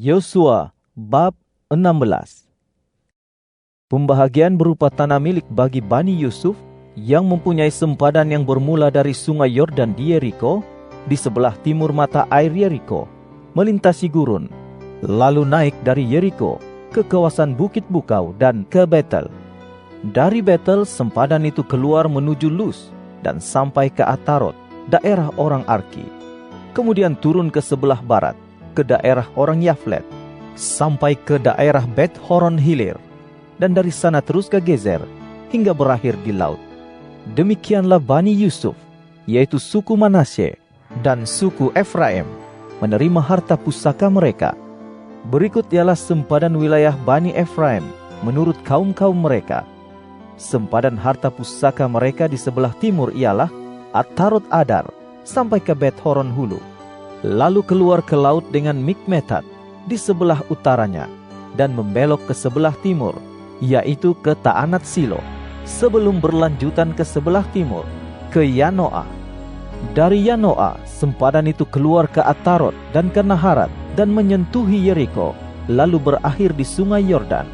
Yosua bab 16. Pembahagian berupa tanah milik bagi Bani Yusuf yang mempunyai sempadan yang bermula dari sungai Yordan di Yeriko, di sebelah timur mata air Yeriko, melintasi gurun, lalu naik dari Yeriko ke kawasan Bukit Bukau dan ke Betel. Dari Betel sempadan itu keluar menuju Luz dan sampai ke Atarot, daerah orang Arki. Kemudian turun ke sebelah barat, ke daerah orang Yaflet, sampai ke daerah Bet Horon Hilir, dan dari sana terus ke Gezer, hingga berakhir di laut. Demikianlah Bani Yusuf, yaitu suku Manasye dan suku Efraim, menerima harta pusaka mereka. Berikut ialah sempadan wilayah Bani Efraim menurut kaum-kaum mereka. Sempadan harta pusaka mereka di sebelah timur ialah Atarot Adar sampai ke Bet Horon Hulu, lalu keluar ke laut dengan Mikmetat di sebelah utaranya, dan membelok ke sebelah timur, yaitu ke Taanat Silo, sebelum berlanjutan ke sebelah timur, ke Yanoa. Dari Yanoa, sempadan itu keluar ke Atarot dan ke Naharat, dan menyentuhi Yeriko, lalu berakhir di sungai Yordan.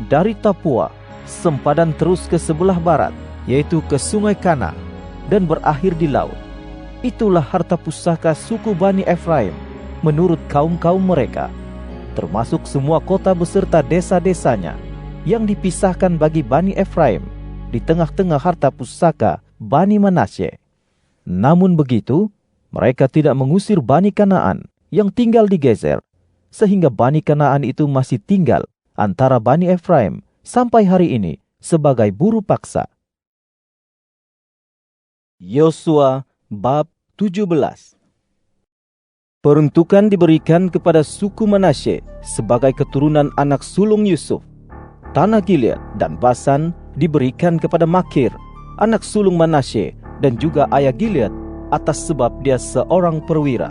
Dari Tapua, sempadan terus ke sebelah barat, yaitu ke sungai Kana, dan berakhir di laut. Itulah harta pusaka suku Bani Efraim menurut kaum-kaum mereka, termasuk semua kota beserta desa-desanya yang dipisahkan bagi Bani Efraim di tengah-tengah harta pusaka Bani Manasye. Namun begitu, mereka tidak mengusir Bani Kanaan yang tinggal di Gezer, sehingga Bani Kanaan itu masih tinggal antara Bani Efraim sampai hari ini sebagai buruh paksa. Yosua bab 17. Peruntukan diberikan kepada suku Manasye sebagai keturunan anak sulung Yusuf. Tanah Gilead dan Basan diberikan kepada Makir, anak sulung Manasye, dan juga ayah Gilead, atas sebab dia seorang perwira.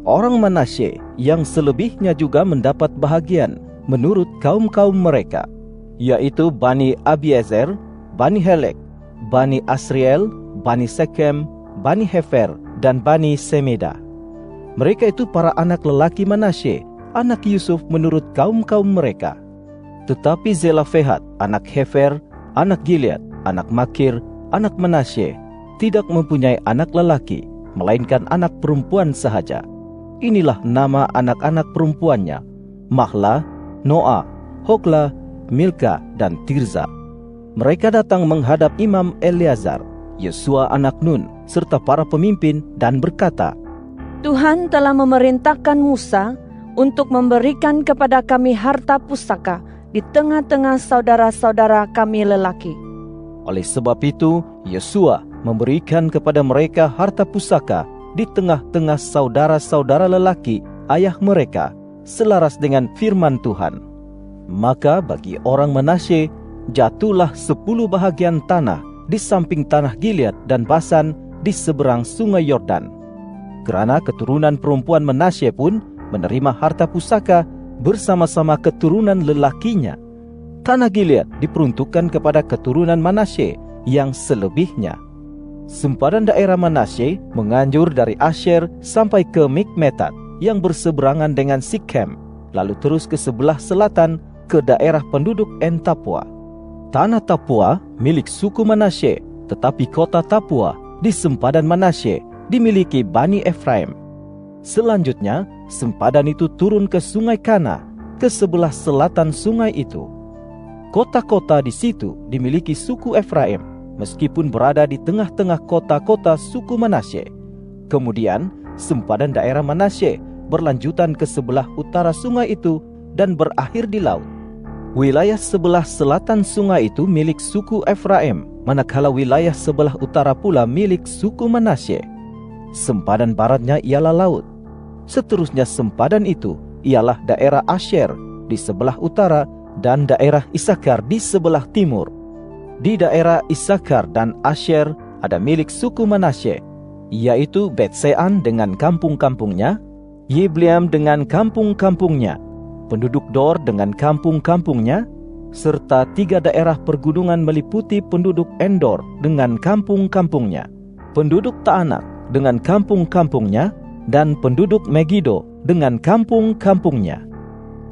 Orang Manasye yang selebihnya juga mendapat bahagian menurut kaum-kaum mereka, yaitu Bani Abiezer, Bani Helek, Bani Asriel, Bani Sekem, Bani Hefer, dan Bani Semeda. Mereka itu para anak lelaki Manasye, anak Yusuf menurut kaum-kaum mereka. Tetapi Zelafehat, anak Hefer, anak Gilead, anak Makir, anak Manasye, tidak mempunyai anak lelaki, melainkan anak perempuan sahaja. Inilah nama anak-anak perempuannya: Mahla, Noah, Hogla, Milka, dan Tirza. Mereka datang menghadap Imam Eleazar, Yosua anak Nun, serta para pemimpin, dan berkata, Tuhan telah memerintahkan Musa untuk memberikan kepada kami harta pusaka di tengah-tengah saudara-saudara kami lelaki. Oleh sebab itu, Yosua memberikan kepada mereka harta pusaka di tengah-tengah saudara-saudara lelaki ayah mereka, selaras dengan firman Tuhan. Maka bagi orang Manasye jatuhlah 10 bahagian tanah di samping tanah Gilead dan Basan di seberang sungai Yordan. Kerana keturunan perempuan Manasye pun menerima harta pusaka bersama-sama keturunan lelakinya. Tanah Gilead diperuntukkan kepada keturunan Manasye yang selebihnya. Sempadan daerah Manasye menganjur dari Asher sampai ke Mikmetat yang berseberangan dengan Sikhem, lalu terus ke sebelah selatan ke daerah penduduk En Tapua. Tanah Tapua milik suku Manasye, tetapi kota Tapua di sempadan Manasye dimiliki Bani Efraim. Selanjutnya, sempadan itu turun ke sungai Kana, ke sebelah selatan sungai itu. Kota-kota di situ dimiliki suku Efraim, meskipun berada di tengah-tengah kota-kota suku Manasye. Kemudian, sempadan daerah Manasye berlanjutan ke sebelah utara sungai itu dan berakhir di laut. Wilayah sebelah selatan sungai itu milik suku Efraim, manakala wilayah sebelah utara pula milik suku Manasye. Sempadan baratnya ialah laut. Seterusnya sempadan itu ialah daerah Asher di sebelah utara dan daerah Isakar di sebelah timur. Di daerah Isakar dan Asher ada milik suku Manasye, yaitu Bet-Sean dengan kampung-kampungnya, Yibleam dengan kampung-kampungnya, penduduk Dor dengan kampung-kampungnya, serta 3 daerah pergunungan meliputi penduduk Endor dengan kampung-kampungnya, penduduk Taanak dengan kampung-kampungnya, dan penduduk Megido dengan kampung-kampungnya.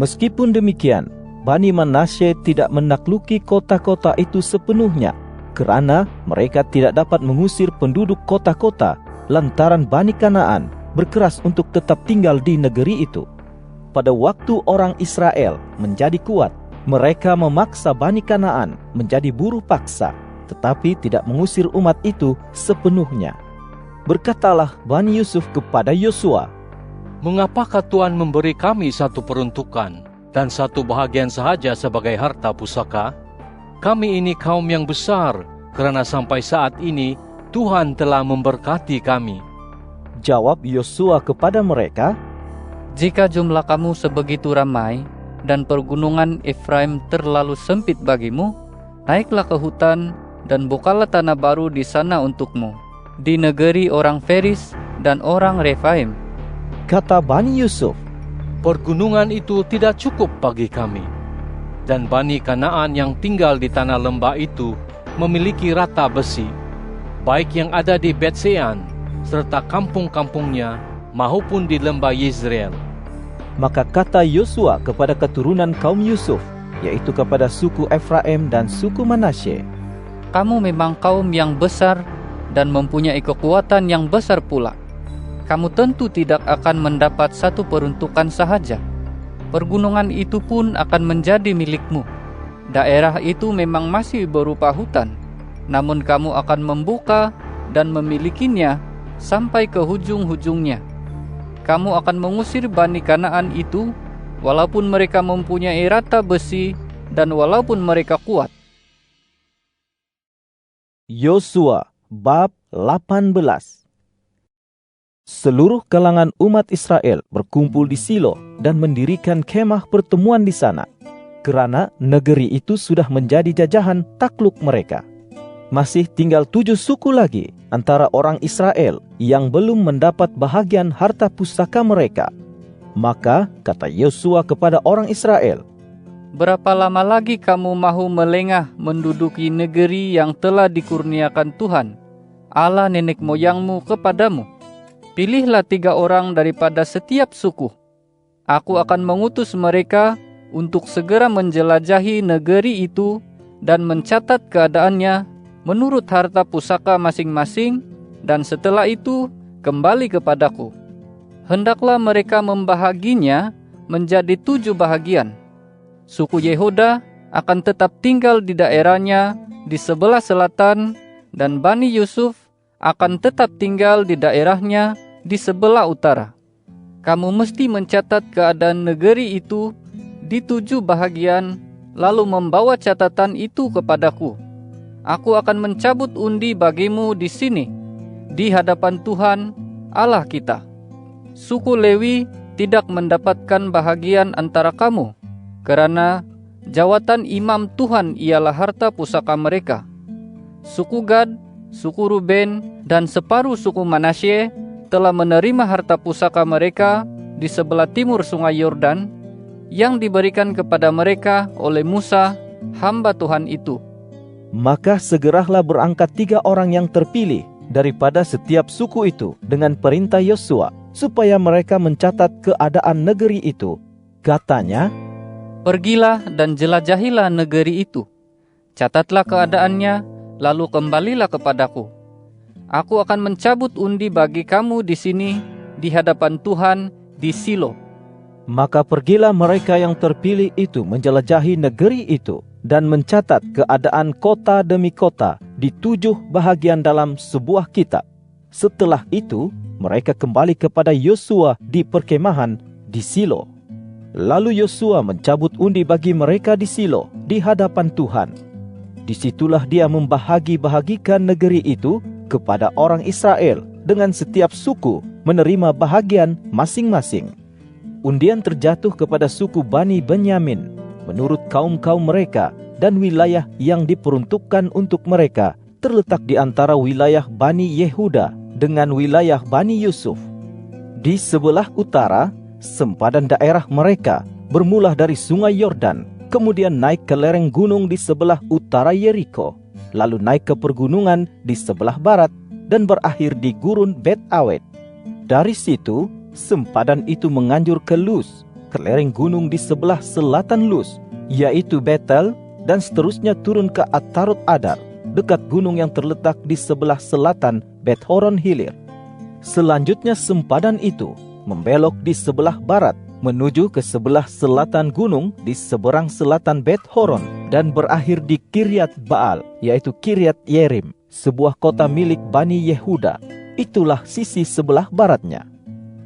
Meskipun demikian, Bani Manasye tidak menakluki kota-kota itu sepenuhnya, kerana mereka tidak dapat mengusir penduduk kota-kota lantaran Bani Kanaan berkeras untuk tetap tinggal di negeri itu. Pada waktu orang Israel menjadi kuat, mereka memaksa Bani Kanaan menjadi buruh paksa, tetapi tidak mengusir umat itu sepenuhnya. Berkatalah Bani Yusuf kepada Yosua, "Mengapakah Tuhan memberi kami satu peruntukan dan satu bahagian sahaja sebagai harta pusaka? Kami ini kaum yang besar, kerana sampai saat ini Tuhan telah memberkati kami." Jawab Yosua kepada mereka, "Jika jumlah kamu sebegitu ramai dan pergunungan Efraim terlalu sempit bagimu, naiklah ke hutan dan bukalah tanah baru di sana untukmu, di negeri orang Feris dan orang Refaim." Kata Bani Yusuf, "Pergunungan itu tidak cukup bagi kami, dan Bani Kanaan yang tinggal di tanah lembah itu memiliki rata besi, baik yang ada di Bet-Sean serta kampung-kampungnya maupun di lembah Yezreel." Maka kata Yosua kepada keturunan kaum Yusuf, yaitu kepada suku Efraim dan suku Manasye, "Kamu memang kaum yang besar dan mempunyai kekuatan yang besar pula. Kamu tentu tidak akan mendapat satu peruntukan sahaja. Pergunungan itu pun akan menjadi milikmu. Daerah itu memang masih berupa hutan, namun kamu akan membuka dan memilikinya sampai ke hujung-hujungnya. Kamu akan mengusir Bani Kanaan itu, walaupun mereka mempunyai rata besi dan walaupun mereka kuat." Yosua bab 18. Seluruh kalangan umat Israel berkumpul di Silo dan mendirikan kemah pertemuan di sana, kerana negeri itu sudah menjadi jajahan takluk mereka. Masih tinggal 7 suku lagi antara orang Israel yang belum mendapat bahagian harta pusaka mereka. Maka kata Yosua kepada orang Israel, "Berapa lama lagi kamu mahu melengah menduduki negeri yang telah dikurniakan Tuhan, Allah nenek moyangmu kepadamu? Pilihlah 3 orang daripada setiap suku. Aku akan mengutus mereka untuk segera menjelajahi negeri itu dan mencatat keadaannya menurut harta pusaka masing-masing, dan setelah itu kembali kepadaku. Hendaklah mereka membahaginya menjadi 7 bahagian. Suku Yehuda akan tetap tinggal di daerahnya di sebelah selatan, dan Bani Yusuf akan tetap tinggal di daerahnya di sebelah utara. Kamu mesti mencatat keadaan negeri itu di 7 bahagian, lalu membawa catatan itu kepadaku. Aku akan mencabut undi bagimu di sini, di hadapan Tuhan Allah kita. Suku Lewi tidak mendapatkan bahagian antara kamu, kerana jawatan imam Tuhan ialah harta pusaka mereka. Suku Gad, suku Ruben, dan separuh suku Manasye telah menerima harta pusaka mereka di sebelah timur sungai Yordan yang diberikan kepada mereka oleh Musa, hamba Tuhan itu. Maka segeralah berangkat 3 orang yang terpilih daripada setiap suku itu dengan perintah Yosua, supaya mereka mencatat keadaan negeri itu. Katanya, "Pergilah dan jelajahilah negeri itu. Catatlah keadaannya, lalu kembalilah kepadaku. Aku akan mencabut undi bagi kamu di sini, di hadapan Tuhan, di Silo." Maka pergilah mereka yang terpilih itu menjelajahi negeri itu dan mencatat keadaan kota demi kota di 7 bahagian dalam sebuah kitab. Setelah itu, mereka kembali kepada Yosua di perkemahan di Silo. Lalu Yosua mencabut undi bagi mereka di Silo di hadapan Tuhan. Disitulah dia membahagi-bahagikan negeri itu kepada orang Israel dengan setiap suku menerima bahagian masing-masing. Undian terjatuh kepada suku Bani Benyamin menurut kaum-kaum mereka, dan wilayah yang diperuntukkan untuk mereka terletak di antara wilayah Bani Yehuda dengan wilayah Bani Yusuf. Di sebelah utara, sempadan daerah mereka bermula dari sungai Yordan, kemudian naik ke lereng gunung di sebelah utara Yeriko, lalu naik ke pergunungan di sebelah barat, dan berakhir di gurun Bet Awet. Dari situ, sempadan itu menganjur ke Luz, ke lereng gunung di sebelah selatan Luz, yaitu Betel, dan seterusnya turun ke Atarot Adar, dekat gunung yang terletak di sebelah selatan Bet Horon Hilir. Selanjutnya sempadan itu membelok di sebelah barat, menuju ke sebelah selatan gunung di seberang selatan Bet Horon, dan berakhir di Kiryat Baal, yaitu Kiryat Yerim, sebuah kota milik Bani Yehuda. Itulah sisi sebelah baratnya.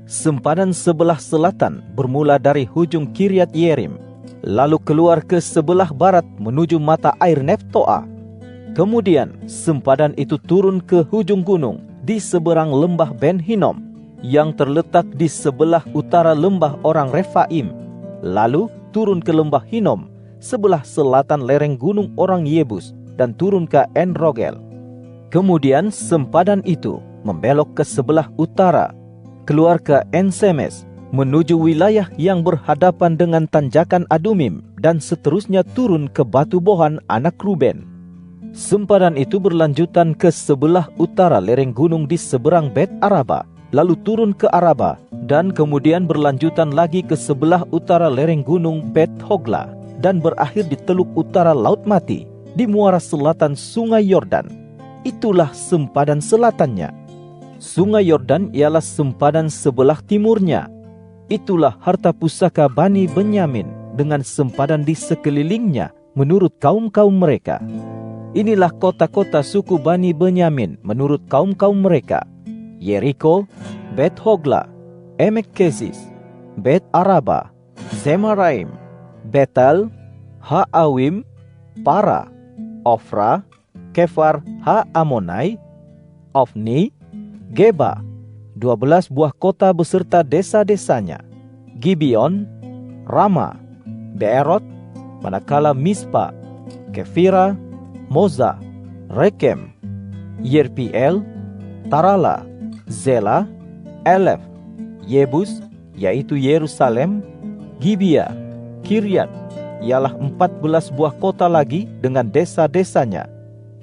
Sempadan sebelah selatan bermula dari hujung Kiryat Yerim, lalu keluar ke sebelah barat menuju mata air Neftoa. Kemudian sempadan itu turun ke hujung gunung di seberang lembah Ben Hinnom, yang terletak di sebelah utara lembah orang Refaim, lalu turun ke lembah Hinnom sebelah selatan lereng gunung orang Yebus, dan turun ke En Rogel. Kemudian sempadan itu membelok ke sebelah utara, keluar ke En Semes, menuju wilayah yang berhadapan dengan tanjakan Adumim, dan seterusnya turun ke Batu Bohan anak Ruben. Sempadan itu berlanjutan ke sebelah utara lereng gunung di seberang Bet Araba, lalu turun ke Araba, dan kemudian berlanjutan lagi ke sebelah utara lereng gunung Bet Hogla, dan berakhir di teluk utara Laut Mati, di muara selatan Sungai Yordan. Itulah sempadan selatannya. Sungai Yordan ialah sempadan sebelah timurnya. Itulah harta pusaka Bani Benyamin dengan sempadan di sekelilingnya menurut kaum-kaum mereka. Inilah kota-kota suku Bani Benyamin menurut kaum-kaum mereka: Yeriko, Bet Hogla, Emek Kesis, Bet Araba, Zemaraim, Betal, Ha-Awim, Para, Ofra, Kefar Ha-Amonai, Ofni, Geba, 12 buah kota beserta desa-desanya, Gibeon, Rama, Beerot, manakala Mispa, Kefira, Moza, Rekem, Yerpiel, Tarala, Zela, Elef, Yebus, yaitu Yerusalem, Gibea, Kiryat, ialah 14 buah kota lagi dengan desa-desanya.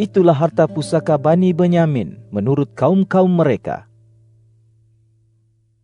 Itulah harta pusaka Bani Benyamin menurut kaum-kaum mereka.